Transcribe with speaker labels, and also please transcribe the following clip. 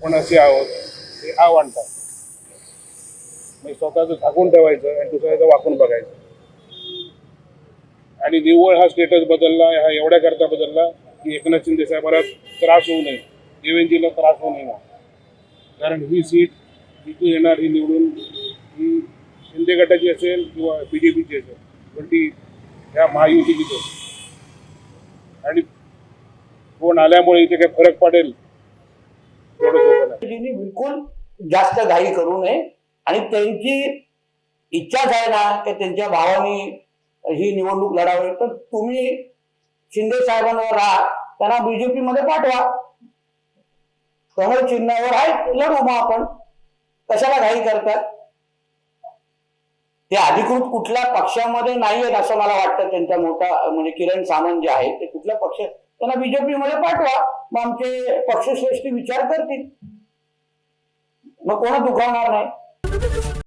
Speaker 1: कोणाचे आहोत हे आव्हानतात. म्हणजे स्वतःचं झाकून ठेवायचं आणि दुसऱ्याचं वाकून बघायचं. आणि निव्वळ हा स्टेटस बदलला, हा एवढ्या करता बदलला की एकनाथ शिंदे साहेबांना त्रास होऊ नये, देवेंद्रजीला त्रास होऊ नये. कारण ही सीट जिथून येणार ही निवडून ही शिंदे गटाची असेल किंवा BJPची असेल, पण ती ह्या महायुतीचीच असेल. आणि कोण आल्यामुळे इथे काही फरक पडेल एवढं सोपं नाही.
Speaker 2: बिलकुल जास्त घाई करू नये आणि त्यांची इच्छाच आहे ना की त्यांच्या भावानी ही निवडणूक लढावी, तर तुम्ही शिंदे साहेबांवर राहा, त्यांना BJP मध्ये पाठवा. कमळ चिन्हावर आहे, लढू मग आपण. कशाला घाई करतात? ते अधिकृत कुठल्या पक्षामध्ये नाही आहेत असं मला वाटतं. त्यांचा मोठा म्हणजे किरण सामंत जे आहे ते कुठल्या पक्ष, त्यांना BJP मध्ये पाठवा, मग आमचे पक्षश्रेष्ठी विचार करतील, मग कोण दुखावणार नाही.